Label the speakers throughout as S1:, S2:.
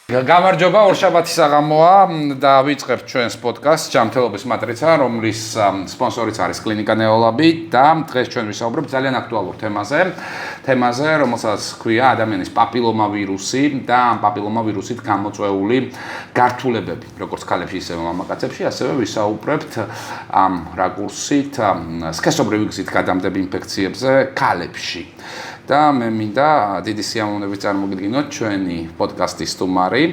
S1: გამარჯობა, ორშაბათი საღამოა და ვიწყებთ ჩვენს პოდკასტს ჯანმრთელობის მატრიცა, რომლის სპონსორიც არის კლინიკა ნეოლაბი და დღეს ჩვენ ვისაუბრებთ ძალიან აქტუალურ თემაზე, რომელსაც ჰქვია ადამიანის პაპილომავირუსი და პაპილომავირუსით გამოწვეული გართულებები, როგორც ქალებში, ისე მამაკაცებში, ასევე ვისაუბრებთ ამ რაკურსით სქესობრივი გზით გადამდები ინფექციებზე ქალებში. და მე მინდა დიდი სიამოვნებით წარმოგიდგინოთ ჩვენი პოდკასტის სტუმარი,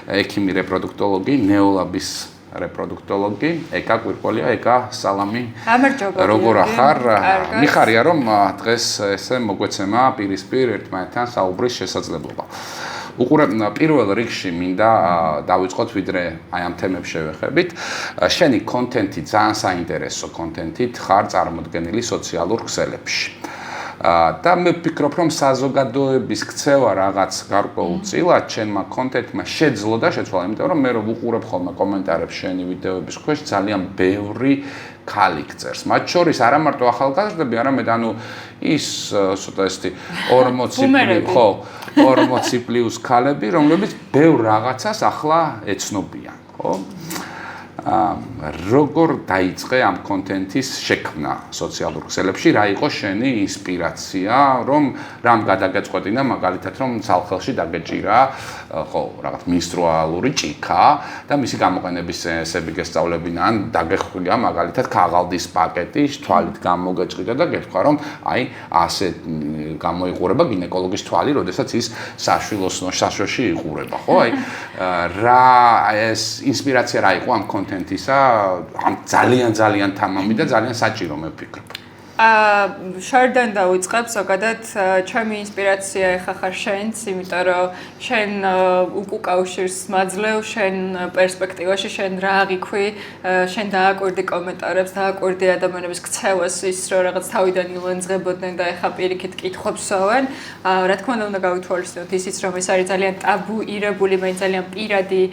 S1: ექიმი რეპროდუქტოლოგი, ნეოლაბის რეპროდუქტოლოგი, ეკა კვირკოლია, ეკა სალამი.
S2: გამარჯობა.
S1: როგორ ახარ? მიხარია რომ დღეს ესე მოგვეცემა პირისპირ ერთმანეთთან საუბრის შესაძლებლობა. უყურებ პირველ რიგში მინდა დავიწყოთ ვიდრე აი ამ თემებს შევეხებით. შენი კონტენტი ძალიან საინტერესო კონტენტით ხარ წარმოდგენილი სოციალურ ქსელებში. და მე ვფიქრობ, რომ საზოგადოების ქცევა რაღაც გარკვეულწილად ჩემმა კონტენტმა შეძლო და შეცვალა, იმიტომ რომ მე რომ ვუყურებ ხოლმე კომენტარებს შენი ვიდეოების ქვეშ ძალიან ბევრი ქალი გწერს. მათ შორის არა მარტო ახალგაზრდები, არამედ ის ცოტა ესეთი 40 პლუს ქალები, რომლებიც ბევრ რაღაცას ახლა ეცნობიან, ხო? როგორ დაიწყე ამ კონტენტის შექმნა სოციალურ ქსელებში, რა იყო შენი ინსპირაცია, რომ რამ გადაგეწყვეტინა მაგალითად რომ ცალხელში დაგეჭირა ხო რაღაც მინსტრუალური ჭიქა და მისი გამოყენების წესები გესწავლებინა ან დაგეხვია მაგალითად ქაღალდის პაკეტი თვალით გამოგეჭყიდა და გეთქვა რომ აი ასე გამოიყურება გინეკოლოგის თვალი, როდესაც ის საშოში იყურება, ხო? აი რა ეს ინსპირაცია რა იყო ამ კონტენტისა, ამ ძალიან თამამი და ძალიან საჭირო მე ვფიქრობ.
S2: შარდან დავიწყებ ზოგადად ჩემი ინსპირაცია ეხა ხარ შენც, იმიტომ რომ შენ უკუკავშირს მაძლევ შენ პერსპექტივაში შენ რა აღიქვი, შენ დააკვირდი კომენტარებს, დააკვირდი ადამიანების ქცევას, ის რომ რაღაც თავიდან ილანძღებოდნენ და ეხა პირიქით კითხვებს სვავენ. რა თქმა უნდა გავითვალისწინოთ ისიც რომ ეს არის ძალიან ტაბუირებული, მაინც ძალიან პირადი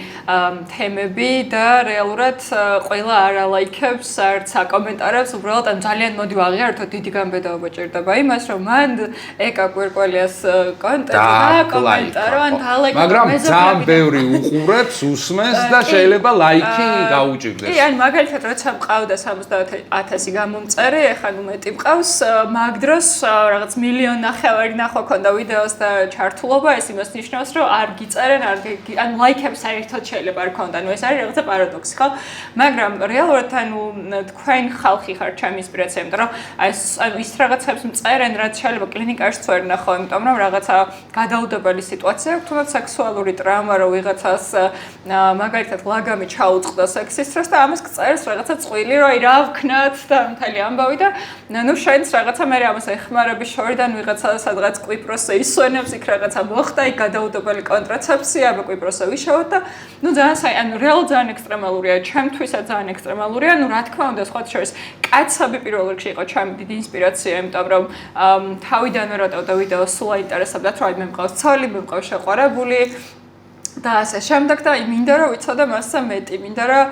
S2: თემები და რეალურად ყველა არ ალაიქებს, არც აკომენტარებს, უბრალოდ ამ ძალიან მოდი ვაღიაროთ დიდი გამბედაობა ჭირდება იმას, რომ მან ეკა კვირკოლიას კონტენტი და კომენტარო ან დალაიქო.
S1: მაგრამ ძალიან ბევრი უყურებს, უსმენს და შეიძლება ლაიქი გაუჭირდეს.
S2: კი, ან მაგალითად როცა მყავდა 70,000 გამომწერი, ეხლა ნუ მეტი მყავს, მაგ დროს რაღაც 1,5 მილიონი ნახვა ქონდა ვიდეოს და ჩართულობა, ეს იმას ნიშნავს, რომ არ გიწერენ, ან ლაიქებს საერთოდ შეიძლება არ ქონდა. ნუ ეს არის რაღაცა პარადოქსი, ხო? მაგრამ რეალურად თქვენ ხალხი ხართ ჩემი ინსპირაცია, იმიტომ რომ ის რაღაცებს მწერენ, რაც შეიძლება კლინიკაშიც ვერ ნახო, იმიტომ რომ რაღაცა გადაუდებელი სიტუაცია აქვს, თუნდაც სექსუალური ტრავმა, რომ ვიღაცას მაგალითად ლაგამი ჩაუწყდა სექსის დროს და ამას წერს რაღაცა წყვილი, რომ აი რა ვქნათ და მთელი ამბავი და ნუ შენც რაღაცა მე ამას ეხმარები შორიდან ვიღაცა სადღაც კვიპროსზე ისვენებს, იქ რაღაცა მოხდა, იქ გადაუდებელი კონტრაცეფცია, აბა კვიპროსზე ვიშავოთ და ნუ ძალიან რეალურად ძალიან ექსტრემალურია, ჩემთვისაც ძალიან ექსტრემალურია, ნუ რა თქმა უნდა, სხვა შორის კაცები პირველ რიგში იყო ჩემი დიდი ინსპირაცია, იმიტომ რომ თავიდანვე რატევდა ვიდეოს სულ აინტერესებდათ, რომ აი მე მყავს ცოლი, მე მყავს შეყვარებული და ასე შემდეგ და მინდა რომ ვიცოდე მასზე მეტი, მინდა რომ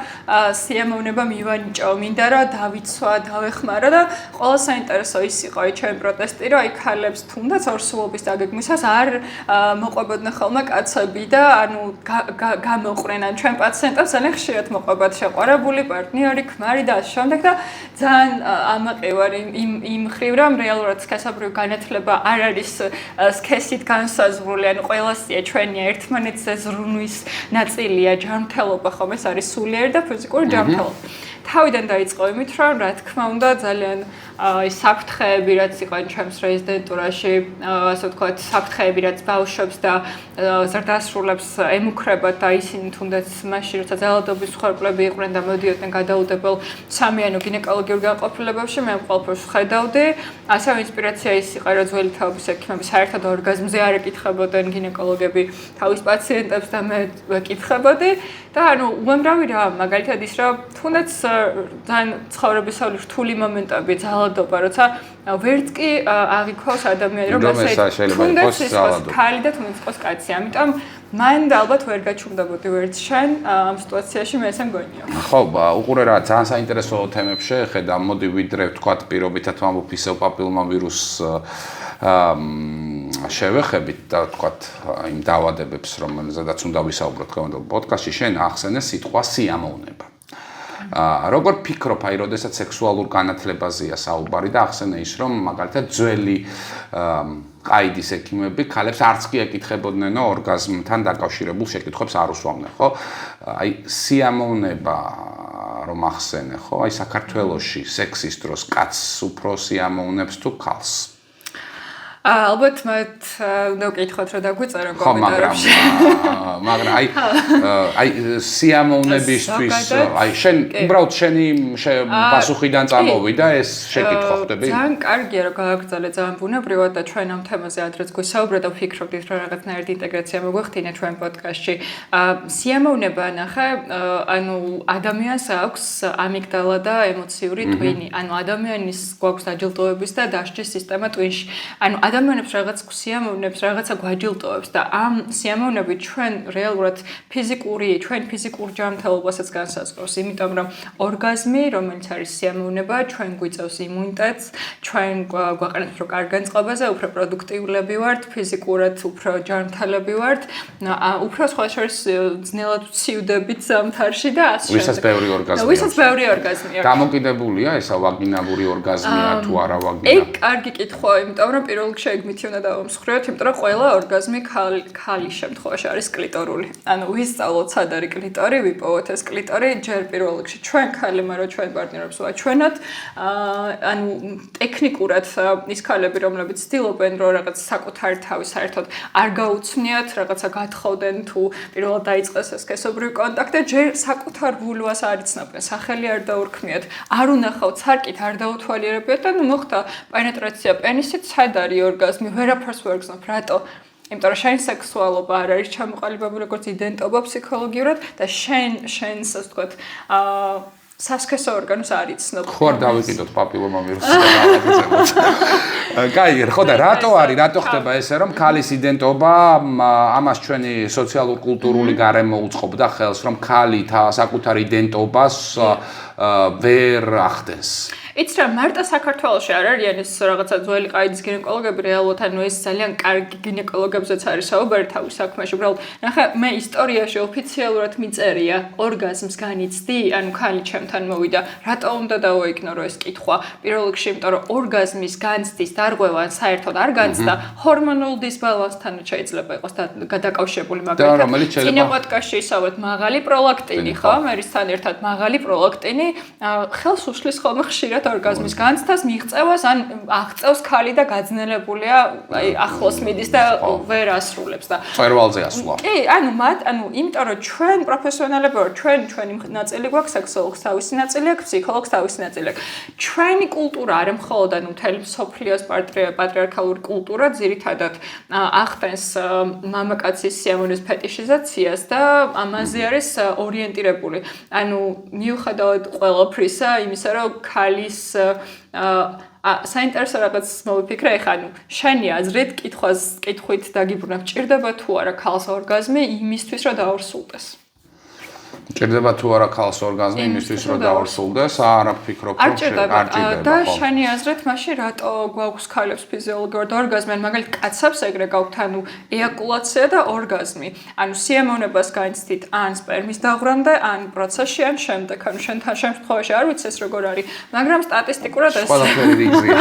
S2: სიამოვნება მივანიჭო, მინდა რომ დავიცვა, დავეხმარო და ყველა საინტერესო ის იყო აი ჩემი პროტესტი, რომ აი ქალებს თუნდაც ორსულობის დაგეგმვისას არ მოყვებოდნენ ხოლმე კაცები და ანუ გამოყრენენ ჩვენ პაციენტებს ძალიან ხშირად მოყვებათ შეყვარებული, პარტნიორი, ქმარი და ასე შემდეგ და ძალიან ამაყი ვარ იმ ხრივ რომ რეალურად სქესობრივი განათლება არ არის სქესით განსაზღვრული, ანუ ყველასია ჩვენია ერთმანეთზე ზრუნვის ნაწილია ჯანმრთელობა, ხომ ეს არის სულიერი და ფიზიკური ჯანმრთელობა. თავიდან დაიწყო იმით, რომ რა თქმა უნდა ძალიან საფრთხეები რაც იყო ჩემს რეზიდენტურაში, ასე ვთქვათ, საფრთხეები რაც ბავშვებს და ზრდასრულებს ემუქრებათ და ისინი თუნდაც მაშინ როცა ძალადობის მსხვერპლები იყვნენ და მოდიოდნენ გადაუდებელ სამიანო გინეკოლოგიურ განყოფილებებში, მე ყველაფერს ვხედავდი. ასევე ინსპირაცია ის იყო, რომ ძველი თაობის ექიმები საერთოდ ორგაზმზე არ ეკითხებოდნენ გინეკოლოგები თავის პაციენტებს და მე ვეკითხებოდი და ანუ უამრავი რა, მაგალითად ის რომ თუნდაც ძალიან ცხოვრებისეული რთული მომენტები ძალადობა, როცა ვერც კი აღიქოს ადამიანი, რომ ასე თუნდაც ის ქალი და თუნდაც იყოს კაცი. ამიტომ მან ალბათ ვერ გაჩუმდებოდი ვერც შენ ამ სიტუაციაში მე ესე მგონია.
S1: ხო, უყურე რა, ძალიან საინტერესო თემებს შეხედა, მოდი ვიდრე ვთქვათ პირობითად ვამბობ ისევ პაპილომავირუს შევეხებით და ვთქვათ იმ დაავადებებს, რომელზედაც უნდა ვისაუბროთ დღევანდელ პოდკასტში, შენ ახსენე სიტყვა სიამოვნება. როგორ ფიქრობ, აი, როდესაც სექსუალურ განათლებაზეა საუბარი და ახსენე ის, რომ მაგალითად ძველი ყაიდის ექიმები ქალებს არც კი ეკითხებოდნენ ორგაზმთან დაკავშირებულ შეკითხვებს არ უსვამდნენ, ხო? აი, სიამოვნება რომ ახსენე, ხო? აი, საქართველოში სექსის დროს კაცს უფრო სიამოვნებს თუ ქალს?
S2: ალბათ მათ უნდა ვკითხოთ რა დაგვიწერო კომენტარებში.
S1: მაგრამ აი სიამოვნებისთვის აი შენ უბრალოდ შენი პასუხიდან წამოვიდა ეს შეკითხვა ხდები?
S2: ძალიან კარგია რომ გააგრძელე ძალიან ბუნებრივად და ჩვენ ამ თემაზე ადრეც გვისაუბრეთ და ვფიქრობდით რომ რაღაცნაირად ინტეგრაცია მოგვეხდინა ჩვენ პოდკასტში. სიამოვნება ნახე, ანუ ადამიანს აქვს ამიგდალა და ემოციური ტვინი. ანუ ადამიანის გვაქვს აჯილდოების და დასჯის სისტემა ტვინში. ანუ ადამიანებს რაღაც სიამოვნებს, რაღაცა გვაჯილდოებს და ამ სიამოვნებით ჩვენ რეალურად ჩვენ ფიზიკურ ჯანმრთელობასაც განსაზღვრავს, იმიტომ რომ ორგაზმი, რომელიც არის სიამოვნება, ჩვენ გვიწევს იმუნიტეტს, ჩვენ გვაყენებს უფრო კარგ განწყობაზე, უფრო პროდუქტიულები ვართ, ფიზიკურად უფრო ჯანმრთელები ვართ, უფრო სხვა შორის ძნელად ვცივდებით ზამთარში და ასე შემდეგ.
S1: ვისაც ბევრი ორგაზმია.
S2: ვისაც ბევრი ორგაზმია.
S1: დამოკიდებულია ესა ვაგინალური ორგაზმია თუ არა ვაგინა?
S2: ეგ კარგი კითხვა, იმიტომ რომ პირველ რიგში ეგ მითი უნდა დავამსხვრიოთ, იმიტომ რომ ყველა ორგაზმი ქალის შემთხვევაში არის კლიტორული. ანუ ვისწავლოთ სად არის კლიტორი, ვიპოვოთ ეს კლიტორი ჯერ პირველ რიგში ჩვენ ქალებმა რო ჩვენ პარტნიორებს ვაჩვენოთ, ანუ ტექნიკურად ის ქალები, რომლებიც ცდილობენ რომ რაღაც საკუთარი თავი საერთოდ არ გაუცნიათ, რაღაცა გათხოვდნენ თუ პირველად დაიწყეს ეს სქესობრივი კონტაქტი, ჯერ საკუთარ ვულვას არ იცნობენ, სახელი არ დაურქმიათ, არ უნახავთ სარკით, არ დაუთვალიერებიათ და ნუ მოხდა პენეტრაცია პენისით, სად არის ორგაზმი, ვერაფერს ვერ გრძნობ, რატო? იმიტომ რომ შენ სექსუალობა არ არის ჩამოყალიბებული როგორც იდენტობა ფსიქოლოგიურად და შენს ასე ვთქვათ, სასქესო ორგანოს არ იცნობ.
S1: ხო არ დავიკიდოთ პაპილომა ვირუსის დაავადებებს. კაი, ხო და რატო ხდება ესე რომ ქალის იდენტობა ამას ჩვენი სოციალურ-კულტურული გარემო უწყობდა ხელს, რომ ქალი საკუთარ იდენტობას ვერ ახდენს.
S2: იცი რა, მარტო საქართველოში არ არიან ეს რაღაცა ძველი ყაიდის გინეკოლოგები, რეალურად ანუ ეს ძალიან კარგი გინეკოლოგებზეც არის საუბარი თავის საქმეში. უბრალოდ ნახე, მე ისტორიაში ოფიციალურად მიწერია ორგაზმს განიცდი, ანუ ქალი ჩემთან მოვიდა. რატო უნდა დავაიგნორო ეს კითხვა? პირველ რიგში, იმიტომ რომ ორგაზმის განცდის დარღვევა საერთოდ არ განცდა, ჰორმონულ დისბალანსთან შეიძლება იყოს გადაკავშირებული, მაგალითად. წინა პოდკასტში ისაუბრეთ მაღალი პროლაქტინი, ხო? მერისთან ერთად მაღალი პროლაქტინი ხელს უშლის ხოლმე ხშირად ორგაზმის განცდას, მიღწევას, ან აღწევს ქალი და გაძნელებულია, აი ახლოს მიდის და ვერ ასრულებს და
S1: წერვალზე ასვლა.
S2: კი, ანუ იმიტომ რომ ჩვენ პროფესიონალები ვართ, ჩვენი ნაწილი გვაქვს, სექსოლოგს თავისი ნაწილი აქვს, ფსიქოლოგს თავისი ნაწილი აქვს. ჩვენი კულტურა არ მხოლოდ ანუ მთელი მსოფლიოს პატრიარქალური კულტურა ძირითადად ახდენს მამაკაცის სიამოვნების ფეტიშიზაციას და ამაზე არის ორიენტირებული. ანუ მიუხედავად ყველაფრისა, იმისა რომ ქალის საინტერესო რაღაც მოვიფიქრე, ეხლა ანუ შენი აზრით კითხვით დაგიბრუნა, ჭირდება თუ არა ქალს ორგაზმი იმისთვის რომ დაორსულდეს?
S1: ჭირდება თუ არა ქალს ორგაზმი იმისთვის რომ დაორსულდეს? არ ვფიქრობ რომ არ ჭირდება.
S2: და შენი აზრით მაშინ რატო გვაქვს ქალებს ფიზიოლოგიურად ორგაზმი? ან მაგალითად კაცებს ეგრე გაქვთ ანუ ეაკულაცია და ორგაზმი. ანუ სიამოვნებას განიცდით ან სპერმის დაღვრამდე, ან პროცესში, ან შემდეგ. ანუ შენთან შემთხვევაში არ ვიცი ეს როგორ არის, მაგრამ სტატისტიკურად ეს
S1: ყველაფერი რიგზია.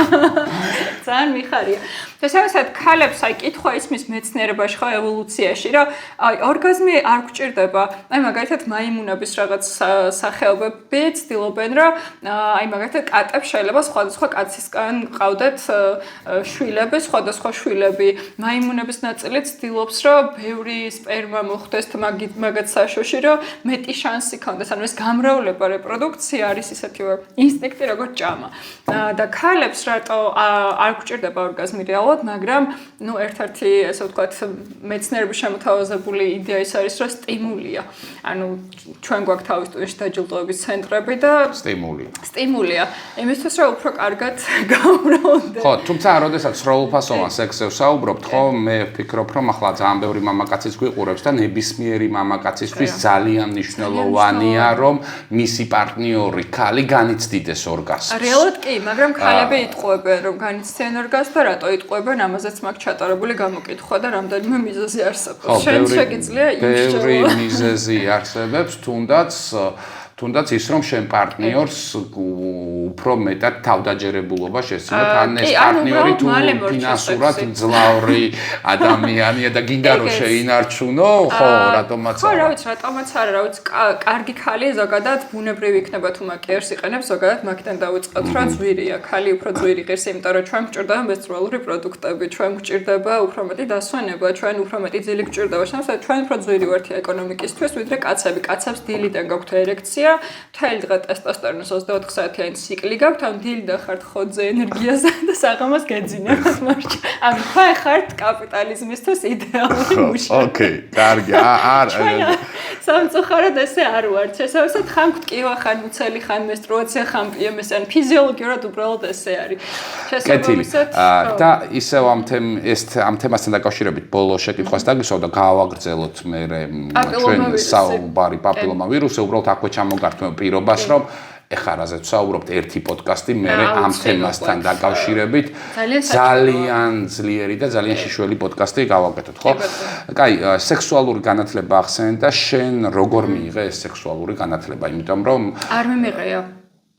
S2: ძალიან მიხარია. შესაძლოა ქალებს აი კითხვა ისმის მეცნიერებაში ხო ევოლუციაში, რომ აი ორგაზმი არ გვჭირდება. აი მაგალითად მაიმუნების რაღაც სახეობები ცდილობენ, რომ აი მაგალითად კატებს შეიძლება სხვადასხვა კაცისგან ყავდეთ შვილები, სხვადასხვა შვილები. მაიმუნების ნაწილი ცდილობს, რომ ბევრი სპერმა მოხდეს მაგაც საშუში, რომ მეტი შანსი ქონდეს. ანუ ეს გამრავლება, რეპროდუქცია არის ისეთი ინსტინქტი, როგორც ჭამა. და ქალებს რატო არ გვჭირდება ორგაზმი რეალურად, მაგრამ ნუ ერთ-ერთი ასე ვთქვათ მეცნიერების შემოთავაზებული იდეა ის არის, რომ სტიმულია. ანუ ჩვენ გვაქვს თავის ტვინში დაჯილდოების ცენტრები და სტიმულია. იმისთვის რომ უფრო კარგად გავმრავლდეთ.
S1: ხო, თუმცა როდესაც სრულფასოვან სექსზე ვსაუბრობთ, ხო, მე ვფიქრობ, რომ ახლა ძალიან ბევრი მამაკაცის გვიყურებს და ნებისმიერი მამაკაცისთვის ძალიან მნიშვნელოვანია, რომ მისი პარტნიორი ქალი განიცდიდეს ორგაზმს.
S2: რეალურად კი, მაგრამ ქალები იტყუებენ, რომ განიცდიან ორგაზმს და რატო იტყუებენ, ამაზეც მაქვს ჩატარებული გამოკითხვა და რამდენიმე მიზეზი არსებობს. შენ შეგიძლია იმშევა.
S1: ბევრი მიზეზი არსებობს, თუნდაც ის რომ შენ პარტნიორს უფრო მეტად თავდაჯერებულობა შესცინოთ, ან ეს პარტნიორი თუ ფინანსურად ძლავრი ადამიანია და გინდა რომ შეინარჩუნო, ხო, რატომაც
S2: არა. ხო, რა ვიცი, რატომაც არა, რა ვიცი, კარგი ქალი ზოგადად ბუნებრივი იქნება თუ მაკიაჟს იყენებს, ზოგადად მაგიდან დავიწყოთ, რომ ძვირია, ქალი უფრო ძვირი ღირს, იმიტომ რომ ჩვენ გვჭირდება მენსტრუალური პროდუქტები, ჩვენ გვჭირდება უფრო მეტი დასვენება, ჩვენ უფრო მეტი ძილი გვჭირდება, შემოსა ჩვენ უფრო ძვირი ვართ ეკონომიკისთვის, ვიდრე კაცები. კაცებს დილიდან გაქვთ ერექცია, მთელი დღე ტესტოსტერონის 24 საათიანი ციკლი გაქვთ, ამ დილიდან ხართ ხოძე ენერგიაზე და საღამოს გეძინებთ მარჩა. ამ ხარ ხართ კაპიტალიზმისთვის იდეალური მუშა.
S1: ოკეი, კარგი.
S2: სამწუხაროდ ესე არ ვარ. შესაძლოა ხან გტკივა, ხან უცელი, ხან მენსტრუაცია, ხან PMS, ან ფიზიოლოგიურად უბრალოდ ესე არის. შესაძლოა
S1: და ისევ ამ თემასთან დაკავშირებით ბოლო შეკითხვას დაგისვავ და გავაგრძელოთ მე ჩვენ საუბარი პაპილომა ვირუსზე, უბრალოდ აქვე ჩამოგართმევ პირობას, რომ ეხლა რაზეც ვსაუბრობთ ერთი პოდკასტი მე ამ თემასთან დაკავშირებით ძალიან ძლიერი და ძალიან შიშველი პოდკასტი გავაკეთოთ, ხო? კაი, სექსუალური განათლება ახსენე და შენ როგორ მიიღე ეს სექსუალური განათლება, იმიტომ რომ
S2: არ მიმიღეა.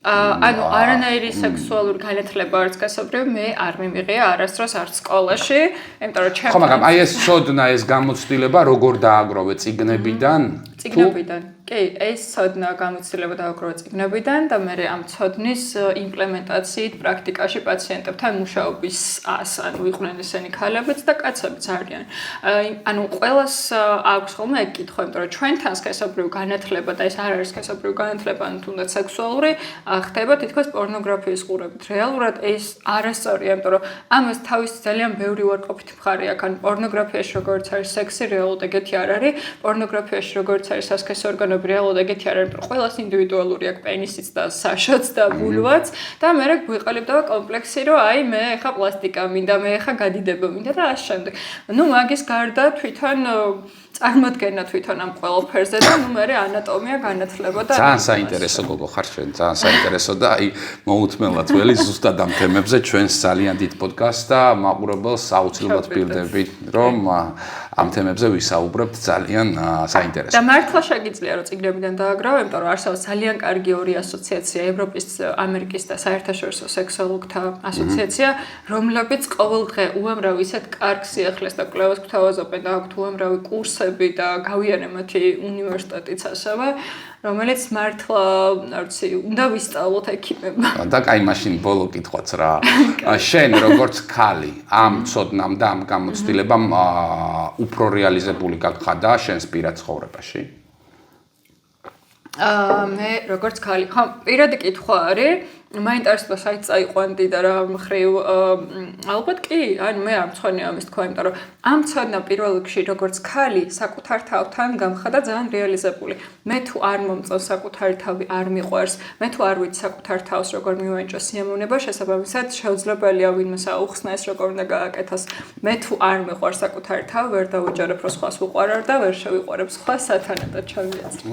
S2: ანუ არანაირი სექსუალური განათლება არც გასაბრივი მე არ მიმიღია არასდროს არც სკოლაში, იმიტომ რომ ჩემ
S1: ხო, მაგრამ აი ეს ცოდნა, ეს გამოცდილება როგორ დააგროვე წიგნებიდან?
S2: წიგნებიდან. კი, ეს ცოდნა გამოცდილება დააგროვე წიგნებიდან და მე ამ ცოდნის იმპლემენტაციით პრაქტიკაში პაციენტებთან მუშაობის ანუ იყვნენ ესენი ქალებიც და კაცებიც არიან. ანუ ყველას აქვს ხოლმე ეგ კითხვა, იმიტომ რომ ჩვენთან სქესობრივი განათლება და ეს არ არის სქესობრივი განათლება, ანუ თუნდაც სექსუალური, ხდება თითქოს პორნოგრაფიის ყურებით. რეალურად ეს არასწორია, იმიტომ რომ ამას თავის ძალიან ბევრი უარყოფითი მხარე აქვს. ან პორნოგრაფიაში როგორც არის სექსი, რეალურად ეგეთი არ არის. პორნოგრაფიაში როგორც არის სასქესო ორგანოები რეალურად ეგეთი არ არის, რომ ყველას ინდივიდუალური აქვს პენისიც და საშოც და ბულვაც და მე გვიყალიბდება კომპლექსი, რომ აი მე ეხა პლასტიკა მინდა, მე ეხა გადიდება მინდა და ამ შემდეგ. ნუ მაგის გარდა თვითონ წარმოადგენა თვითონ ამ ყველაფერზე და ნუ მე ანატომია განათლება და
S1: ძალიან საინტერესო გოგო ხარ შენ, ძალიან საინტერესო და აი მოუთმენლად ველი ზუსტად ამ თემებზე ჩვენს ძალიან დიდ პოდკასტს და მაყურებელს აუცილებლად ვპირდებით, რომ ამ თემებზე ვისაუბრებთ ძალიან საინტერესო.
S2: და მართლა შეგიძლია რომ წიგნებიდან დააგროვო, იმიტომ რომ არსებობს ძალიან კარგი ორი ასოციაცია, ევროპის, ამერიკის და საერთაშორისო სექსოლოგთა ასოციაცია, რომლებიც ყოველ დღე უამრავ ისეთ კარგ სიახლეს და კვლევას გვთავაზობენ და აქვთ უამრავი კურსები და გავიანე მათი უნივერსიტეტიც ასევე, რომელიც მართლა, არ ვიცი, უნდა ვისწავლოთ ექიმებმა.
S1: და კაი, მაშინ ბოლო კითხვაც რა. შენ როგორც ქალი ამ ცოდნამ და ამ გამოცდილებამ უფრო რეალიზებული გაგხადა შენს პირად ცხოვრებაში?
S2: მე როგორც ქალი, ხო, პირადი კითხვა არის, მაინტერესება საით წაიყვანდი და რა მხრივ ალბათ კი, ანუ მე არ მცხოვრია ამის თქვა, იმიტომ რომ ამ ცოდნა პირველ რიგში როგორც ქალი საკუთარ თავთან გამხადა ძალიან რეალიზებული. მე თუ არ მომწონს საკუთარი თავი, არ მიყვარს, მე თუ არ ვიცი საკუთარ თავს როგორ მივენჭო სიამოვნება, შესაბამისად შეუძლებელია ვინმე აუხსნა ეს როგორ უნდა გააკეთოს. მე თუ არ მიყვარს საკუთარი თავი, ვერ დავუჯერებ რომ სხვას ვუყვარარ და ვერ შევიყვარებ სხვა სათანადოდ ჩავიაცრე.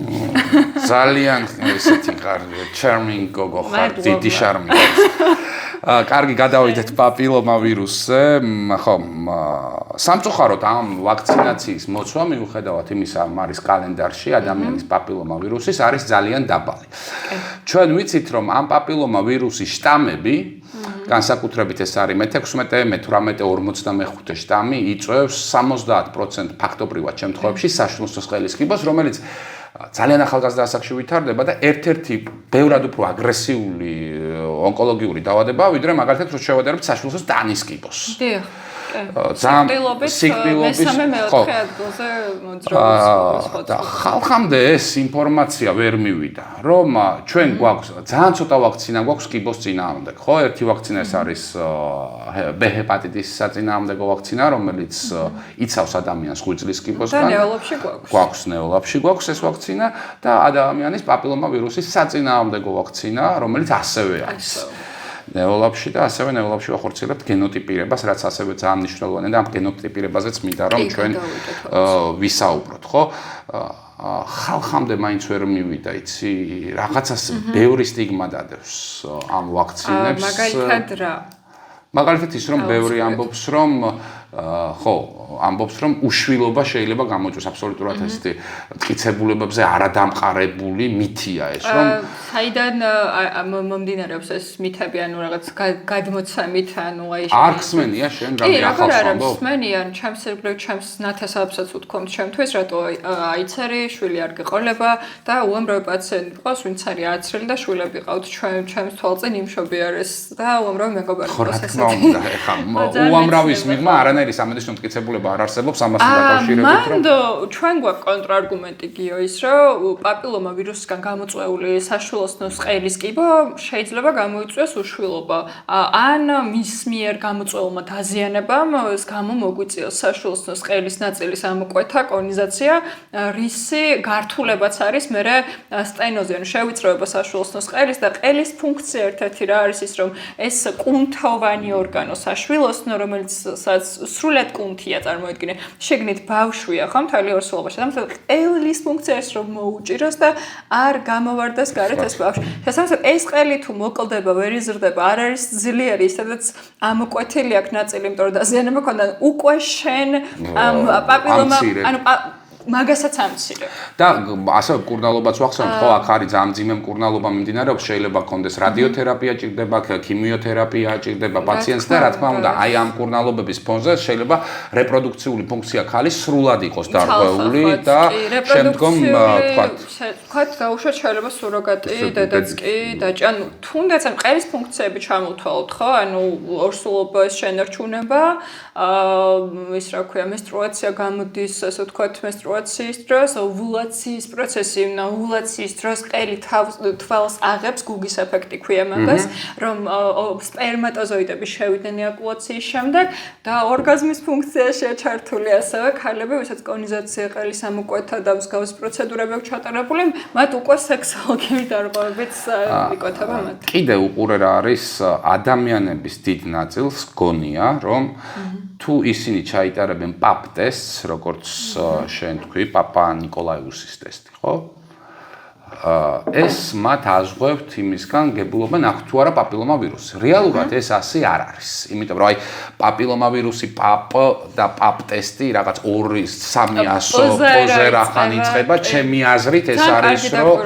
S1: ძალიან ესეთი charming გოგო ხარ, დიდი შარმი. კარგი, გადავიდეთ პაპილომა ვირუსზე. ხო, სამწუხაროდ ამ ვაქცინაციის მოცვა მიუხედავად იმისა, რომ არის კალენდარში ადამიანის პაპილომა ვირუსის არის ძალიან დაბალი. ჩვენ ვიცით, რომ ამ პაპილომა ვირუსის შტამები, განსაკუთრებით ეს არის მე-16, მე-18, 45 შტამი იწვევს 70% ფაქტობრივად შემთხვევებში საშვილოსნოს ხელისყიდვას, რომელიც ძალიან ახალგაზრდა ასაკში ვითარდება და ერთ-ერთი ბევრად უფრო აგრესიული ონკოლოგიური დაავადებაა, ვიდრე მაგალითად რო შევადარებთ საშვილოსნოს დანისკიბოს.
S2: დიახ. სიკვდილობით მესამე მეოთხე ადგილზე მოძრაობს.
S1: და ხალხამდე ეს ინფორმაცია ვერ მივიდა, რომ ჩვენ გვაქვს ძალიან ცოტა ვაქცინა გვაქვს კიბოს წინააღმდეგ, ხო? ერთი ვაქცინა ეს არის B ჰეპატიტისის საწინააღმდეგო ვაქცინა, რომელიც იცავს ადამიანს ღვიძლის კიბოსგან.
S2: და ნეოლაბში გვაქვს.
S1: გვაქვს ნეოლაბში გვაქვს ეს ვაქცინა და ადამიანის პაპილომავირუსის საწინააღმდეგო ვაქცინა, რომელიც ასევე არის. ნეოლაბში და ასევე ნეოლაბში ვახორციელებთ გენოტიპირებას, რაც ასევე ძალიან მნიშვნელოვანია და ამ გენოტიპირებაზეც მინდა რომ ჩვენ ვისაუბროთ, ხო? ხალხამდე მაინც ვერ მივიდა, იცი, რაღაცას ბევრი სტიგმა დადევს ამ ვაქცინებს.
S2: მაგალითად რა?
S1: მაგალითად ის რომ ბევრი ამბობს რომ ამბობს რომ უშვილობა შეიძლება გამოიწვიოს აბსოლუტურად ესეთი მტკიცებულებებზე არადამყარებული მითია ეს რომ
S2: საიდან მომდინარეობს ეს მითები ანუ რაღაც გადმოცემით ანუ აი
S1: არქსმენია შენ გამიახავს ამბობ?
S2: არქსმენია ჩემს ირგვლივ ჩემს ნათესავებსაც უთქვამთ ჩემთვის რატო აიცარი შვილი არ გეყოლება და უამრავი პაციენტი ყავს ვინც არის აცრელი და შვილები ყავთ ჩემს თვალწინ იმშობი არის და უამრავი მეგობარი ყავს
S1: ესეთი უამრავის მიღმა არანაირი სამედიცინო მტკიცებულება არ არსებობს ამასთან დაკავშირებით
S2: რომ ჩვენ გვაქვს კონტრარგუმენტი გიო ის რომ პაპილომა ვირუსისგან გამოწვეული საშვილოსნოს ყელის კიბო შეიძლება გამოიწვიოს უშვილობა ან მის მიერ გამოწვეულმა დაზიანებამ ეს გამო მოგვიწიოს საშვილოსნოს ყელის ნაწილის ამოკვეთა კონიზაცია რისი გართულებაც არის მერე სტენოზი ანუ შევიწროება საშვილოსნოს ყელის და ყელის ფუნქცია ერთ-ერთი რა არის ის რომ ეს კუნთოვანი ორგანო საშვილოსნო რომელიც სრულად კუნთია წარმოიდგინე შეგნით ბავშვია ხო მთელი ორსულობაში და ყელის ფუნქცია ის რომ მოუჭიროს და არ გამოვარდეს გარეთ ეს ბავშვი შესაბამისად ეს ყელი თუ მოკლდება ვერ იზრდება არ არის ძლიერი სადაც ამოკვეთილი აქვს ნაწილი იმიტომ რომ დაზიანება ქონდა უკვე შენ პაპილომა ანუ მაგასაც ამცირებ.
S1: და ასევე მკურნალობაც ვახსენებ, ხო, აქ არის ძალიან მძიმე მკურნალობა მიმდინარეობს, შეიძლება კონდეს რადიოთერაპია ჭირდება, ქიმიოთერაპია ჭირდება პაციენტს და რა თქმა უნდა, აი ამ მკურნალობების ფონზე შეიძლება რეპროდუქციული ფუნქცია ქალის სრულად იყოს დარღვეული და შემდგომ
S2: თქვათ დაუშვათ შეიძლება სუროგატი, დედაც კი დაჭი, ანუ თუნდაც ამ ყელის ფუნქციები ჩამოვთვალოთ, ხო? ანუ ორსულობა შენარჩუნება, ის რა ქვია, მენსტრუაცია გამოდის, ასე ვთქვათ, მენსტრუაციის დროს, ოვულაციის პროცესი, ოვულაციის დროს ყელი თვალს აღებს, გუგის ეფექტი ქვია მაგას, რომ სპერმატოზოიდები შევიდნენ ეაკულაციის შემდეგ და ორგაზმის ფუნქციაში ჩართული ასევე ქალები, ვისაც კონიზაცია ყელის ამოკვეთა და მსგავსი პროცედურები აქვს ჩატარებული, მათ უკვე სექსუალური დარღვევებიც იკოთება მათ.
S1: კიდე უყურე რა არის ადამიანების დიდ ნაწილს გონია, რომ თუ ისინი ჩაიტარებენ პაპ ტესტს, როგორც შენ თქვი, პაპა ნიკოლაიუსის ტესტი, ხო? ეს მათ აზღვევთ იმისგან გებულობენ აქვს თუ არა პაპილომავირუსი. რეალურად ეს ასე არ არის. იმიტომ რომ აი პაპილომავირუსი პაპ და პაპ ტესტი რაღაც 2-300 პოზერახან იწყება, ჩემი აზრით ეს არის რომ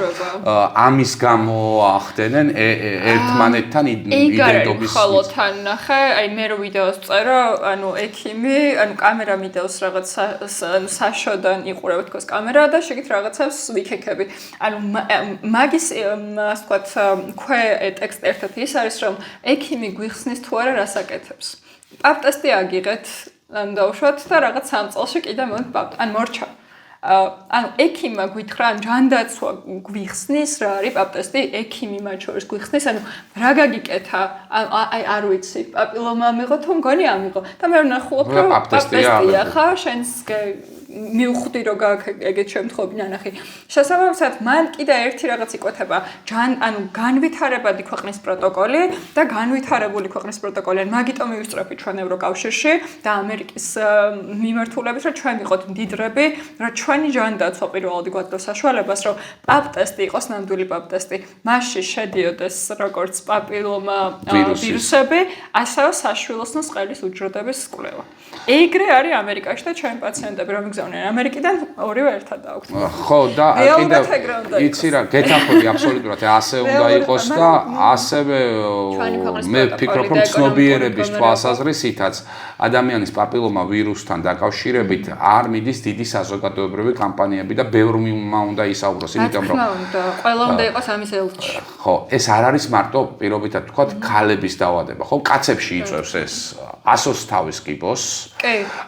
S1: ამის გამო ახდენენ ერთმანეთთან იდენტობის.
S2: ხოლო თან ნახე, აი მე რო ვიდეოს წერო, ანუ ექიმი, ანუ კამერა მიდევს რაღაც საშოდან იყურებ თქოს კამერა და შეგით რაღაცებს ვიქექები. ანუ მაგის ასე ვთქვათ ქვე ტექსტ ერთად ის არის რომ ექიმი გვიხსნის თუ არა რას აკეთებს. პაპ ტესტი აგიღეთ ან დავუშვათ და რაღაც 3 წელში კიდე მოვით ან მორჩა. ანუ ექიმმა გითხრა ან ჯანდაცვა გვიხსნის რა არის პაპ ტესტი ექიმი მათ შორის გვიხსნის ანუ რა გაგიკეთა აი არ ვიცი პაპილომა ამიღო თუ მგონი ამიღო და მე ვნახულობ რომ პაპ ტესტია ხა შენს მიუხვდი რომ ეგეთ შემთხვევები ნანახი. შესაბამისად, მან კიდე ერთი რაღაც იკვეთება, ანუ განვითარებადი ქვეყნის პროტოკოლი და განვითარებული ქვეყნის პროტოკოლი. მაგიტომ მივისწრაფით ჩვენ ევროკავშირში და ამერიკის მიმართულებით, რომ ჩვენ ვიყოთ მდიდრები, რომ ჩვენი ჯანდაცვა პირველადი გვაძლევს საშუალებას, რომ პაპ ტესტი იყოს ნამდვილი პაპ ტესტი. მასში შედიოდეს როგორც პაპილომა ვირუსები, ასევე საშვილოსნოს ყელის უჯრედების კვლევა. ეგრე არის ამერიკაში და ჩვენი პაციენტები რომ ამერიკიდან ორივე ერთად აქვს.
S1: ხო და კიდევ იცი რა გეთახმები აბსოლუტურად ასე უნდა იყოს და ასევე მე ვფიქრობ რომ ცნობიერების თვალსაზრისითაც ადამიანის პაპილომა ვირუსთან დაკავშირებით არ მიდის დიდი საზოგადოებრივი კამპანიები და ბევრმა უნდა ისაუბროს იმიტომ რომ
S2: ყველა უნდა იყოს ამის ელჩი.
S1: ხო ეს არ არის მარტო პირობითად თქვა ქალების დაავადება ხო კაცებში იწევს ეს ასოს თავის კიბოს,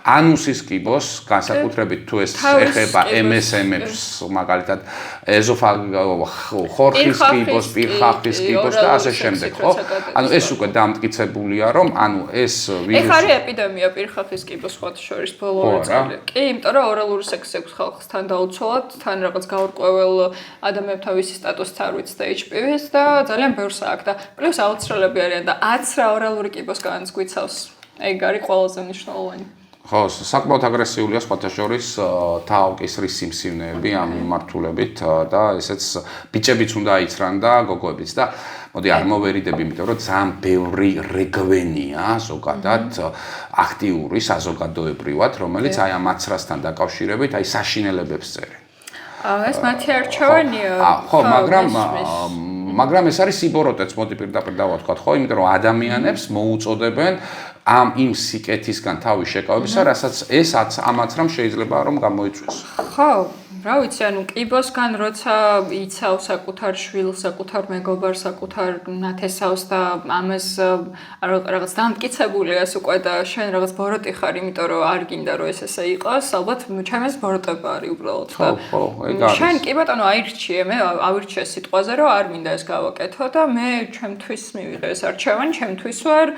S1: ანუსის კიბოს, განსაკუთრებით თუ ეს ეხება MSM-ებს, მაგალითად ხორხის კიბოს, პირხახის კიბოს და ასე შემდეგ, ხო? ანუ ეს უკვე დამტკიცებულია, რომ ანუ ეს ვირუსი
S2: ეხ არის ეპიდემია პირხახის კიბოს სხვათა შორის ბოლო წელი. კი, იმიტომ რომ ორალური სექსი აქვს ხალხთან დაუცველად, თან რაღაც გაურკვეველ ადამიანებთან ვისი სტატუსიც არ ვიცი და HPV-ს და ძალიან ბევრს აქვს და პლუს აუცილებლები არიან და 10 რა ორალური კიბოსგანაც გვიცავს. ეგ არის ყველაზე მნიშვნელოვანი.
S1: ხო, საკმაოდ აგრესიულია სხვათა შორის თავკისრის სიმსივნეები ამ მიმართულებით და ესეც ბიჭებიც უნდა იცრან და გოგოებიც და მოდი არ მოვერიდები, იმიტომ რომ ძალიან ბევრი რეგვენია ზოგადად აქტიური საზოგადოებრივად, რომელიც აი ამ აცრასთან დაკავშირებით აი საშინელებებს წერენ.
S2: ეს მათი არჩევანია.
S1: ხო, მაგრამ ეს არის სიბოროტეც, მოდი პირდაპირ დავთქვათ, ხო, იმიტომ რომ ადამიანებს მოუწოდებენ ამ იმ სიკეთისგან თავის შეკავებისა, რასაც ესაც ამაც რამ შეიძლება რომ გამოიწვიოს.
S2: ხო, რა ვიცი, ანუ კიბოსგან როცა იცავ საკუთარ შვილს, საკუთარ მეგობარს, საკუთარ ნათესავს და ამას რაღაც დამტკიცებულია ეს უკვე და შენ რაღაც ბოროტი ხარ, იმიტომ რომ არ გინდა რომ ეს ესე იყოს, ალბათ ჩემს ბოროტება არის უბრალოდ და
S1: ხო, ეგ არის.
S2: შენ კი ბატონო აირჩიე, მე ავირჩიე სიტყვაზე რომ არ მინდა ეს გავაკეთო და მე ჩემთვის მივიღე ეს არჩევანი, ჩემთვის ვარ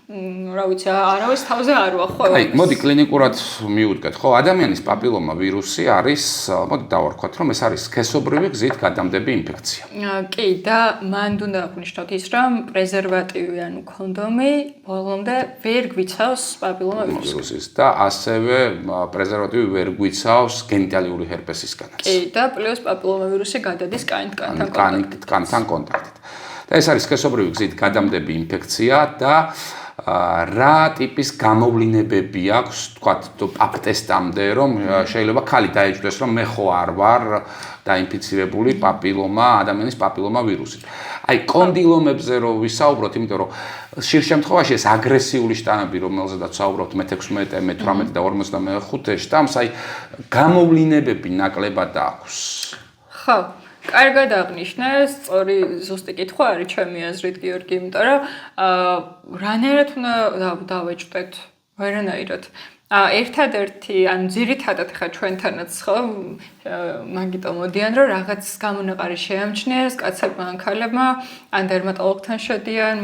S2: რა ვიცი, არავის თავზე არ ვარ ხო?
S1: აი, მოდი კლინიკურად მივუდგეთ, ხო, ადამიანის პაპილომა ვირუსი არის, მოდი დავარქვათ, რომ ეს არის სქესობრივი გზით გადამდები ინფექცია.
S2: კი, და მან უნდა აღნიშნოთ ის, რომ პრეზერვატივი, ანუ კონდომი, ბოლომდე ვერ გვიცავს პაპილომა ვირუსის
S1: და ასევე პრეზერვატივი ვერ გვიცავს გენიტალიური ჰერპესისგანაც.
S2: კი, და პლუს პაპილომა ვირუსი გადადის
S1: კანთან კონტაქტით. და ეს არის სქესობრივი გზით გადამდები ინფექცია და რა ტიპის გამოვლინებები აქვს, თქვათ, პაპ ტესტამდე, რომ შეიძლება ქალი დაეჯდეს, რომ მე ხო არ ვარ დაინფიცირებული ადამიანის პაპილომა ვირუსით. აი, კონდილომებზე რო ვისაუბროთ, იმიტომ რომ ხშირ შემთხვევაში ეს აგრესიული შტამები, რომელზედაც ვსაუბრობთ მე-16, მე-18 და 45 შტამს, აი, გამოვლინებები ნაკლებად აქვს.
S2: ხო. კარგად აღნიშნე, სწორი ზუსტი კითხვა არის ჩემი აზრით, გიორგი, იმიტომ რომ რანაირად უნდა დავეჭდეთ, ვერანაირად. ერთადერთი, ანუ ძირითადად ხა ჩვენთანაც ხო მაგიტო მოდიან, რომ რაღაც გამონაყარი შეამჩნიეს კაცებმა ან ქალებმა, ან დერმატოლოგთან შედიან,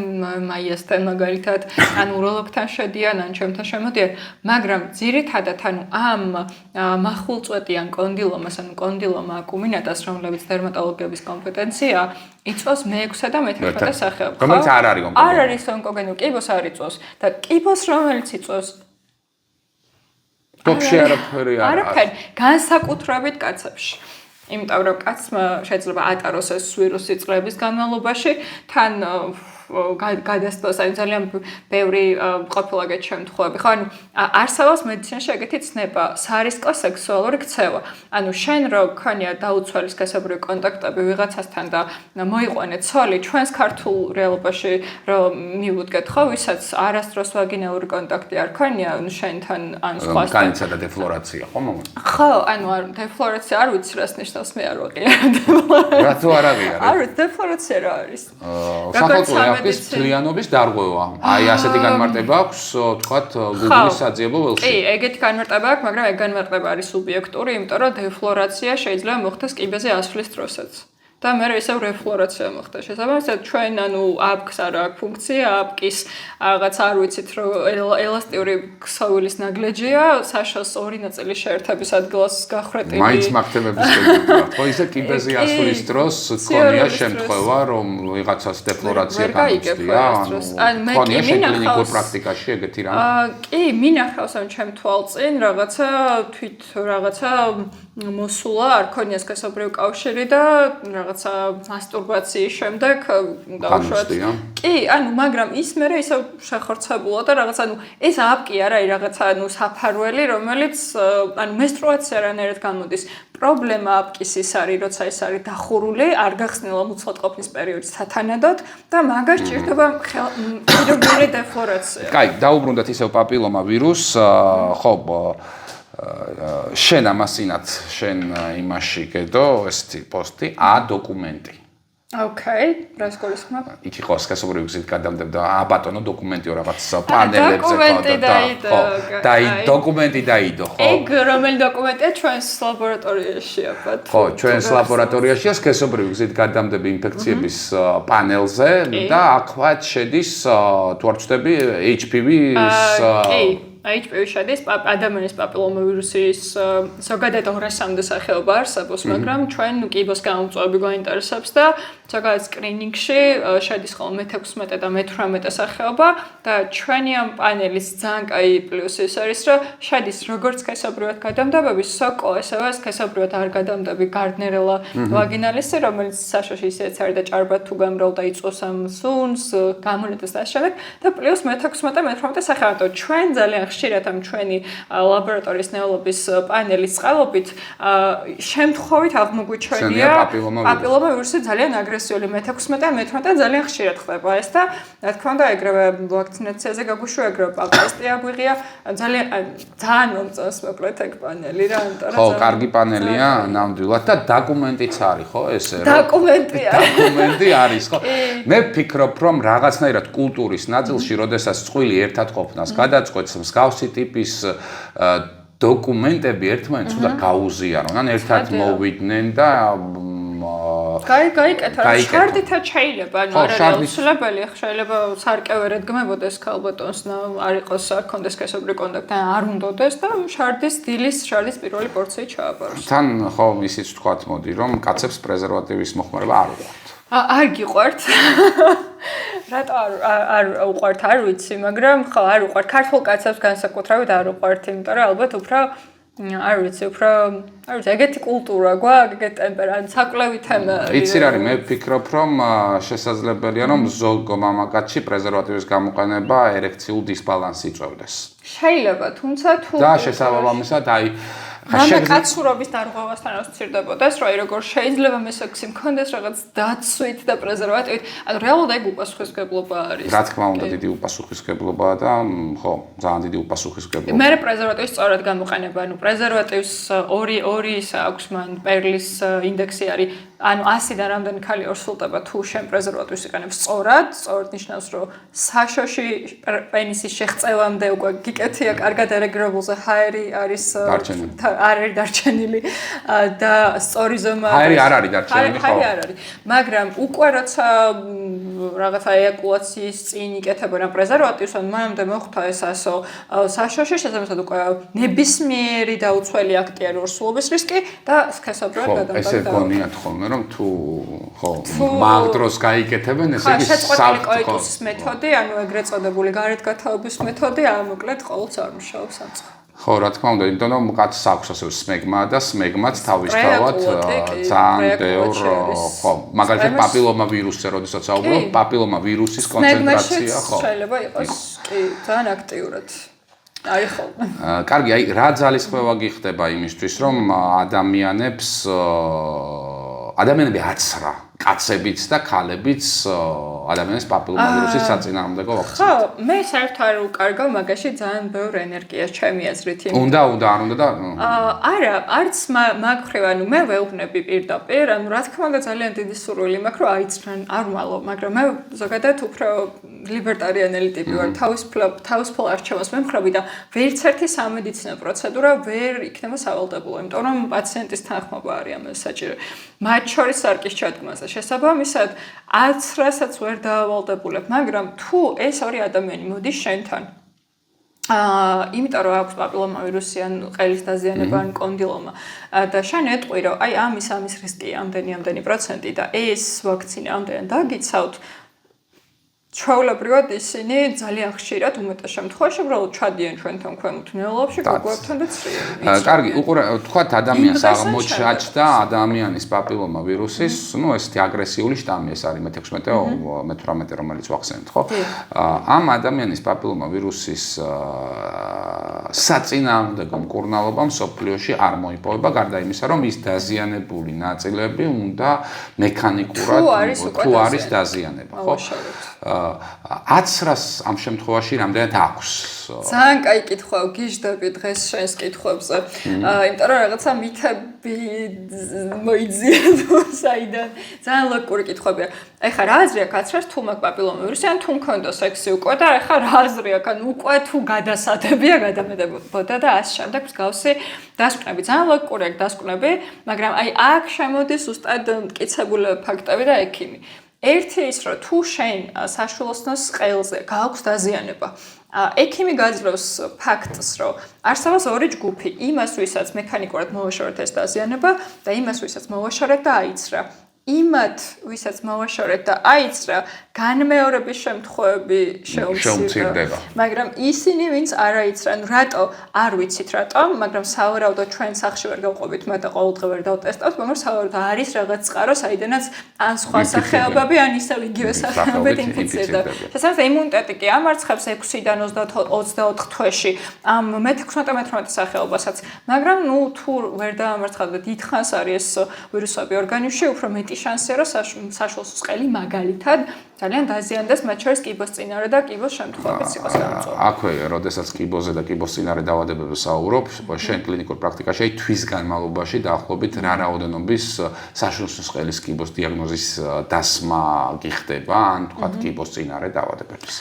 S2: მაიასთან მაგალითად, ან უროლოგთან შედიან, ან ჩემთან შემოდიან, მაგრამ ძირითადად ანუ ამ მახულწვეტიან კონდილომას, ანუ კონდილომა აკუმინატას, რომლებიც დერმატოლოგების კომპეტენცია, იწვევს მე-6 და მე-11 სახეობას.
S1: რომელიც არ არის ონკოგენური.
S2: არ არის ონკოგენური, კიბოს არ იწვევს და კიბოს რომელიც იწვევს
S1: ტოპში არაფერი არ არის.
S2: არაფერი, განსაკუთრებით კაცებში. იმიტომ რომ კაცმა შეიძლება ატაროს ეს ვირუსი წლების განმავლობაში, თან გადასწოს, აი ძალიან ბევრი ყოფილაგეთ შემთხვევები. ხო, ანუ არსებობს მედიცინაში ეგეთი ცნება, სარისკო სექსუალური ქცევა. ანუ შენ რო ქონია დაუცველი სქესობრივი კონტაქტები ვიღაცასთან და მოიყვანე ცოლი, ჩვენს ქართულ რეალობაში რომ მივუდგეთ, ხო, ვისაც არასდროს ვაგინალური კონტაქტი არ ქონია, ანუ შენთან ან სხვასთან.
S1: განიცა და დეფლორაცია, ხო, მოგონი?
S2: ხო, ანუ დეფლორაცია არ ვიცი რას ნიშნავს, მე არ ვაყიარ.
S1: რა თუ არ აღიარე?
S2: არ ვიცი, დეფლორაცია რა არის?
S1: სახელმწიფო ეს მთლიანობის დარღვევა. აი ასეთი განმარტება აქვს, თქვათ, Google-ის საძიებო ველში.
S2: კი, ეგეთი განმარტება აქვს, მაგრამ ეგ განმარტება არის სუბიექტური, იმიტომ რომ დეფლორაცია შეიძლება მოხდეს კიბეზე ასვლის დროსაც. და მე ისევ რეფლორაცია მოხდა. შესაბამისად, ჩვენ ანუ აპკს არ აქვს ფუნქცია, აპკის რაღაც არ ვიცით, რომ ელასტიური ქსოვილის ნაგლეჯია, საშოს ორი ნაწილი შეერთების ადგილას გახრეტილი.
S1: მაინც მაგთებების შეგიძლიათ. ხო, ისე კიბეზე ასვლის დროს ქონია შემთხვევა, რომ ვიღაცას დეფლორაცია გამოწვია,
S2: ან მე კი
S1: კლინიკურ პრაქტიკაში ეგეთი რამ.
S2: კი, მინახავს ამ ჩემ თვალწინ რაღაცა თვით რაღაცა მოსულა არ ქონია სქესობრივი კავშირი და რაღაცა მასტურბაციის შემდეგ
S1: დაუშვათ.
S2: კი, ანუ მაგრამ ის მე ისევ შეხორცებულა და რაღაც ანუ ეს აპკი არ არის რაღაცა ანუ საფარველი, რომელიც ანუ მენსტრუაცია რანაირად გამოდის. პრობლემა აპკის ის არის, როცა ეს არის დახურული, არ გახსნილა მუცლადყოფნის პერიოდი სათანადოდ და მაგას ჭირდება ხირურგიული დეფლორაცია.
S1: კაი, დაუბრუნდეთ ისევ პაპილომა ვირუსს, ხო, შენ ამასინათ შენ იმაში გედო ესეთი პოსტი დოკუმენტი.
S2: Okay, რას გულისხმობ?
S1: იქ იყო სქესობრივი გზით გადამდებდა ბატონო დოკუმენტიო რაღაც პანელებზე და დოკუმენტი დაიდო, ხო?
S2: ეგ რომელი დოკუმენტია ჩვენს ლაბორატორიაში აბათ?
S1: ხო, ჩვენს ლაბორატორიაშია სქესობრივი გზით გადამდები ინფექციების პანელზე და აქვთ შედის თუ არ ვცდები HPV-ის
S2: HPV შედის ადამიანის პაპილომავირუსის ზოგადად 200-მდე სახეობა არსებობს, მაგრამ ჩვენ კიბოს გამომწვევები გვაინტერესებს და ზოგადად სკრინინგში შედის ხოლმე მე-16 და მე-18 სახეობა და ჩვენი ამ პანელის ძალიან კაი პლუსი ის არის, რომ შედის როგორც სქესობრივად გადამდებები, სოკო, ასევე სქესობრივად არ გადამდები გარდნერელა ვაგინალისი, რომელიც საშოში ისეც არის და ჭარბად თუ გამრავლდა იწვევს ამ სუნს, გამონეტეს და შემდეგ და პლუს მე-16 და მე-18 სახეობა. ჩვენ ძალიან ხშირად ამ ჩვენი ლაბორატორიის ნეოლობის პანელის წყალობით შემთხვევით აღმოგვიჩვენია პაპილომავირუსი ძალიან აგრესიული მე-16 და მე-18 ძალიან ხშირად ხდება ეს და რა თქმა უნდა ეგრევე ვაქცინაციაზე გაგვიშვია ეგრევე პაპტესტი აგვიღია ძალიან მომწონს მოკლედ ეგ პანელი რა ამიტომ
S1: ხო კარგი პანელია ნამდვილად და დოკუმენტიც არის ხო ესე
S2: რომ
S1: დოკუმენტი არის ხო მე ვფიქრობ რომ რაღაცნაირად კულტურის ნაწილში როდესაც წყვილი ერთად ყოფნას გადაწყვეტს მსგავსი ტიპის დოკუმენტები ერთმანეთს უნდა გაუზიარონ ან ერთად მოვიდნენ და
S2: გაიკეთა შარდითაც შეიძლება ანუ არ არის აუცილებელი შეიძლება სარკევერად გმებოდეს ქალბატონს არ იყოს არ კონდეს სქესობრივი კონტაქტი არ უნდადეს და შარდის პირველი პორციით ჩააბაროს
S1: თან ხო ისიც ვთქვათ მოდი რომ კაცებს პრეზერვატივის მოხმარება არ უყვართ
S2: არ გიყვართ რატო არ უყვართ არ ვიცი მაგრამ ხო არ უყვართ ქართულ კაცებს განსაკუთრებით არ უყვართ იმიტომ რომ ალბათ უფრო არ ვიცი უფრო არ ვიცი ეგეთი კულტურა გვაქვს ეგეთი ტემპერამენტი საკვლევი თემა
S1: იცი რა მე ვფიქრობ რომ შესაძლებელია რომ ზოგ მამაკაცში პრეზერვატივის გამოყენება ერექციულ დისბალანსს იწვევდეს
S2: შეიძლება თუმცა თუ
S1: და შესაბამისად აი
S2: მამაკაცურობის დარღვევასთან ასოცირდებოდეს, რომ როგორ შეიძლება მე სექსი მქონდეს რაღაც დაცვით და პრეზერვატივით, ანუ რეალურად ეგ უპასუხისმგებლობა არის.
S1: რა თქმა უნდა, დიდი უპასუხისმგებლობაა და ხო, ძალიან დიდი უპასუხისმგებლობა.
S2: მე პრეზერვატივის სწორად გამოყენება, ანუ პრეზერვატივის 2 აქვს მან პერლის ინდექსი არის, ანუ 100-დან რამდენი ქალი ორსულტება თუ შენ პრეზერვატივის იყენებს სწორად ნიშნავს, რომ საშოში პენისის შეღწევამდე უკვე გიკეთია კარგად ერეგირებულზე ჰაერი არის არ არის დარჩენილი და სწორი ზომა
S1: ჰაერი არ არის დარჩენილი ხო
S2: ჰაერი არ არის მაგრამ უკვე როცა რაღაცა ეაკულაციის წინ იკეთებენ ამ პრეზერვატივს ან მანამდე მოხდა ეს ასო საშოში შესაბამისად უკვე ნებისმიერი დაუცველი აქტი არის ორსულობის რისკი და სქესობრივად გადამტანდა
S1: ესე გონიათ ხოლმე რომ თუ ხო მაგ დროს გაიკეთებენ ესე იგი
S2: შეწყვეტილი კოიტუსის მეთოდი ანუ ეგრეთ წოდებული გარეთგათაობის მეთოდი ამოკლედ ყოველთვის არ მუშაობს ამ წყ
S1: ხო, რა თქმა უნდა, იმიტომ რომ კაცს აქვს ასევე სმეგმა და სმეგმაც თავისთავად ძალიან ბევრ ხო, მაგალითად პაპილომავირუსზე როდესაც საუბრობ, პაპილომავირუსის კონცენტრაცია ხო.
S2: შეიძლება იყოს კი, ძალიან აქტიურად. არის ხოლმე.
S1: კარგი, აი რა ძალისხმევა გიხდება იმისთვის, რომ ადამიანები აცრა კაცებიც და ქალებიც ადამიანის პაპილომავირუსის საწინააღმდეგო ვაქცინა.
S2: ხო, მე საერთოდ არ უკარგავ მაგაში ძალიან ბევრ ენერგიას ჩემი აზრით.
S1: უნდა არ უნდა და
S2: არა, არც მაგხრივ, ანუ მე ვეუბნები პირდაპირ, ანუ რა თქმა უნდა ძალიან დიდი სურვილი მაქვს, რომ აიცრან არ ვალო, მაგრამ მე ზოგადად უფრო ლიბერტარიანელი ტიპი ვარ, თავისუფალ არჩევას მემხრობი და ვერც ერთი სამედიცინო პროცედურა ვერ იქნება სავალდებულო, იმიტომ რომ პაციენტის თანხმობა არის ამას საჭირო. მათ შორის სარკის ჩადგმაზე შესაბამისად აცრასაც ვერ დაავალდებულებ, მაგრამ თუ ეს ორი ადამიანი მოდის შენთან იმიტომ რომ აქვს პაპილომავირუსი ან ყელის დაზიანება ან კონდილომა და შენ ეტყვი რომ აი ამის რისკია ამდენი პროცენტი და ეს ვაქცინა ამდენ დაგიცავთ ჩვეულებრივად ისინი ძალიან ხშირად უმეტეს შემთხვევაში უბრალოდ ჩადიან ჩვენთან ქვემოთ ნეოლებში გოგოებთან და ცრიენ.
S1: კარგი, თქვათ ადამიანს აღმოჩნდა ადამიანის პაპილომავირუსის, ну ესეთი აგრესიული შტამი ეს არის მე-16, მე-18 რომელიც ვახსენეთ, ხო? ამ ადამიანის პაპილომავირუსის საწინააღმდეგო მკურნალობა მსოფლიოში არ მოიპოვება გარდა იმისა, რომ ის დაზიანებული ნაწილები უნდა მექანიკურად თუ არის დაზიანება, ხო? აცრას ამ შემთხვევაში რამდენად აქვს?
S2: ძალიან კაი კითხვა, გიждები დღეს შენს კითხვებზე. იმიტომ რომ რაღაცა მითები მოიძია თუ საიდან ძალიან ლოგიკური კითხვებია. ეხლა რა აზრი აქვს აცრას თუ მაგ პაპილომავირუსი ან თუ მქონდა სექსი უკვე და ეხლა რა აზრი აქვს ან უკვე თუ გადასადებია გადამეტებოდა და ასე შემდეგ მსგავსი დასკვნები. ძალიან ლოგიკური აქვს დასკვნები, მაგრამ აი აქ შემოდის ზუსტად მტკიცებული ფაქტები და ექიმი. ერთი ის რომ თუ შენ საშუალოსნოს ყელზე გააქვს დაზიანება ექიმი გაძლევს ფაქტს, რომ არსებობს ორი ჯგუფი, იმას, ვისაც მექანიკურად მოვაშორეთ ეს დაზიანება და იმას, ვისაც მოვაშორეთ და აიცრა. იმათ, ვისაც მოვაშორეთ და აიცრა, განმეორების შემთხვევები შეუმცირდება. მაგრამ ისინი, ვინც არ აიცრან, რატო არ ვიცით რატომ, მაგრამ სავარაუდოდ ჩვენ სახში ვერ გავყოფით მათ და ყოველდღე ვერ დავტესტავთ, მაგრამ სავარაუდოდ არის რაღაც წყარო, საიდანაც ან სხვა სახეობები, ან ისევ იგივე სახეობებით ინფიცირდება. შესაძლოა იმუნიტეტი კი ამარცხებს 6-დან 24 თვეში ამ მე-16 სახეობასაც, მაგრამ თუ ვერ დაამარცხებთ და დიდხანს არის ეს ვირუსები ორგანიზმში, უფრო მეტი შანსია, რომ საშუალოს ყელი მაგალითად ძალიან დაზიანდეს, მათ შორის კიბოსწინარე და კიბოს შემთხვევებიც იყოს გამოწვეული.
S1: აქვე, როდესაც კიბოზე და კიბოსწინარე დაავადებებზე საუბრობ, შენ კლინიკურ პრაქტიკაში თვის განმავლობაში დაახლოებით რა რაოდენობის საშუალოს ყელის კიბოს დიაგნოზის დასმა გიხდება, ან თქვათ კიბოსწინარე დაავადებების.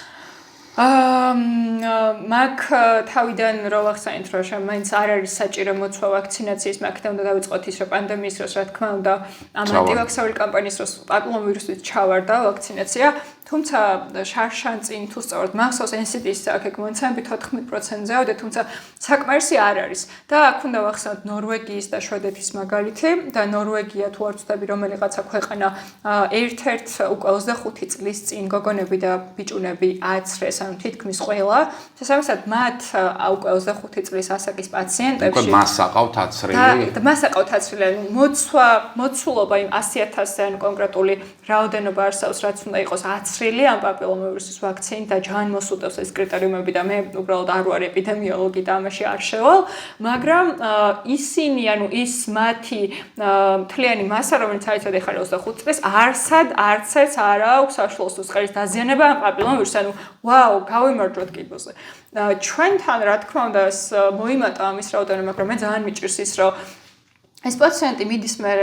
S2: მაგ თავიდან რო ვახსენეთ, რომ მაინც არ არის საჭირო მოცვა ვაქცინაციის, მაგდა უნდა დავიწყოთ ის, რომ პანდემიის დროს, რა თქმა უნდა, ამ ანტივაქსალური კამპანიის დროს პაპილომავირუსით ჩავარდა ვაქცინაცია, თუმცა შარშან-წინ თუ სწორად მახსოვს NCD-ს აქ მონაცემებით 14%-ზე, თუმცა საკმარისი არ არის. და აქ უნდა ვახსენოთ ნორვეგიის და შვედეთის მაგალითი და ნორვეგია თუ არ ვცდები რომელიღაცა ქვეყანა ერთ-ერთ უკვე 25 წლის წინ გოგონები და ბიჭუნები ააცრეს, ანუ თითქმის ყველა. შესაბამისად, მათ უკვე 25 წლის ასაკის პაციენტებში
S1: უკვე მას აყავთ აცრილი.
S2: და მას აყავთ აცრილი, მოცულობა იმ 100,000-ზე ან კონკრეტული რაოდენობა არსებობს, რაც უნდა იყოს აცრილი ამ პაპილომავირუსის ვაქცინით და ჯან მოსუტევს ეს კრიტერიუმები და მე უბრალოდ არ ვარ ეპიდემიოლოგი და ამაში არ შევალ, მაგრამ ისინი, ანუ ის მათი მთლიანი მასა, რომელიც აიცვათ ახლა 25 წლის, არც ერთს არ აქვს საშუალოს ყელის დაზიანება ამ პაპილომავირუსს, ანუ ვაუ, გავიმარჯვოთ კიბოზე. ჩვენთან რა თქმა უნდა მოიმატა ამის რაოდენობა, მაგრამ მე ძალიან მიჭირს ის, რომ ეს პაციენტი მიდის მე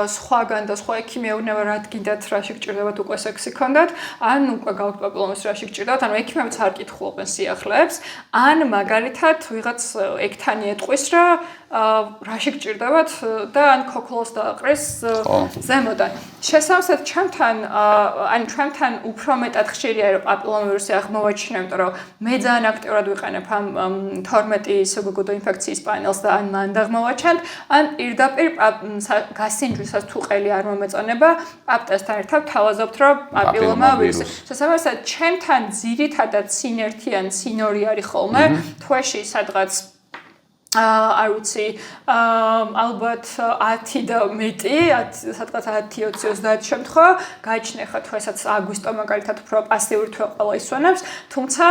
S2: სხვაგან და სხვა ექიმი ეუბნება რა გინდათ რაში გჭირდებათ უკვე სექსი ქონდათ, ან უკვე გაქვთ პაპილომის რაში გჭირდებათ, ანუ ექიმებიც არ კითხულობენ სიახლეებს, ან მაგალითად ვიღაც ექთანი ეტყვის რა რაში გჭირდებათ და ან ქოქლოს დააყრეს ზემოდან. შესაბამისად ჩვენთან უფრო მეტად ხშირია რომ პაპილომავირუსი აღმოვაჩინა, იმიტომ რომ მე ძალიან აქტიურად ვიყენებ ამ 12 საგუგუდო ინფექციის პანელს და ან მან აღმოვაჩენთ, ან პირდაპირ გასინჯვისას თუ ყელი არ მომეწონება, პაპტესთან ერთად თავაზობთ რომ პაპილომავირუსი. შესაბამისად ჩემთან ძირითადად სინერთი ან სინორი არის ხოლმე თვეში სადღაც არ ვიცი, ალბათ 10 და მეტი, სადღაც 10-20 შემთხვევა, გაიჩნია ხა თვესაც აგვისტო მაგალითად უფრო პასიური თვე ყველა ისვენებს, თუმცა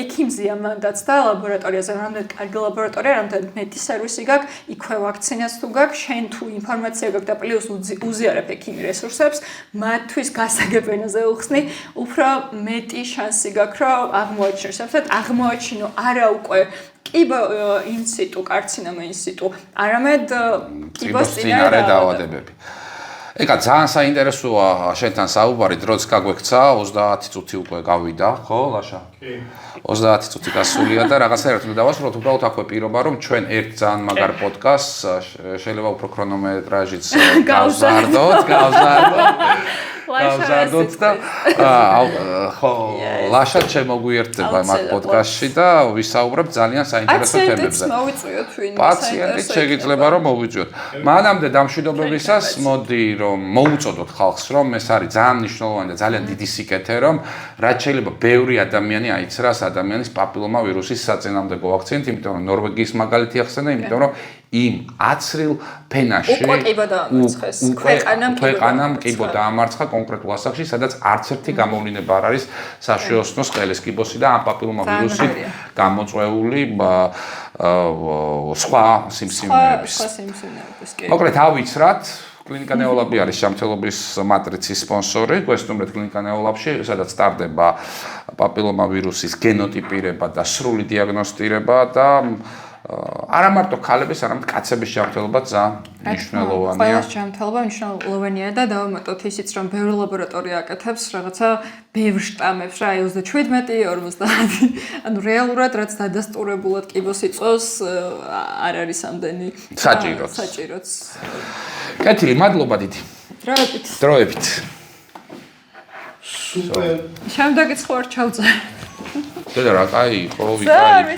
S2: ექიმზია მანდაც და ლაბორატორიაზე რამდენად კარგი ლაბორატორია, რამდენად მეტი სერვისი გაქვს, იქვე ვაქცინაც თუ გაქვს, შენ თუ ინფორმაცია გაქვს და პლუს უზიარებ ექიმი რესურსებს, მათთვის გასაგებენაზე უხსნი, უფრო მეტი შანსი გაქვს, რომ აღმოაჩინო, შესაბამისად აღმოაჩინო არა უკვე კიბო ინსიტუ, კარცინომა ინსიტუ, არამედ კიბოსწინარე დაავადებები.
S1: ეკა ძალიან საინტერესოა შენთან საუბარი, დროც გაგვექცა, 30 წუთი უკვე გავიდა, ხო, ლაშა? კი. 30 წუთი გასულია და რაღაცაერთ უნდა დავასრულოთ, უბრალოდ აქვე პირობა, რომ ჩვენ ერთ ძალიან მაგარ პოდკასტს შეიძლება უფრო ქრონომეტრაჟიც გავზარდოთ. გავზარდოთ და ხო, ლაშა შემოგვიერთდება მაგ პოდკასტში და ვისაუბრებ ძალიან საინტერესო თემებზე.
S2: მოვიწვიოთ ვინ
S1: პაციენტიც შეიძლება რომ მოვიწვიოთ. მანამდე დამშვიდობებისას მოდი რომ მოუწოდოთ ხალხს, რომ ეს არის ძალიან მნიშვნელოვანი და ძალიან დიდი სიკეთე, რომ რაც შეიძლება ბევრი ადამიანი აიცრას ადამიანის პაპილომავირუსის საწინააღმდეგო ვაქცინით, იმიტომ რომ ნორვეგიის მაგალითი ახსენე, იმიტომ რომ იმ აცრილ ფენაში ქვეყანამ კიბო დაამარცხა კონკრეტულ ასაკში, სადაც არც ერთი გამოვლინება არ არის საშუალოს ყელის კიბოსი და ამ პაპილომავირუსით გამოწვეული სხვა სიმსივნეების. მოკლედ ავიცრათ, კლინიკა ნეოლაბი არის ჯანმრთელობის მატრიცის სპონსორი. გვესტუმრეთ კლინიკა ნეოლაბში, სადაც სტარდება პაპილომავირუსის გენოტიპირება და სრული დიაგნოსტირება და არა მარტო ქალების, არამედ კაცების ჯანმრთელობა ძალიან მნიშვნელოვანია.
S2: ყველას ჯანმრთელობა მნიშვნელოვანია და დავამატოთ ისიც, რომ ბევრი ლაბორატორია აკეთებს რაღაცა ბევრ შტამებს, რა 37, 50. ანუ რეალურად რაც დადასტურებულად კიბოს იწვევს, არ არის ამდენი საჭიროც.
S1: კეთილი, მადლობა დიდი. დროებით.
S3: სუპერ.
S2: შემდეგიც ხო არ ჩავწერ.
S1: და რა კაი იყო, ვიკაი.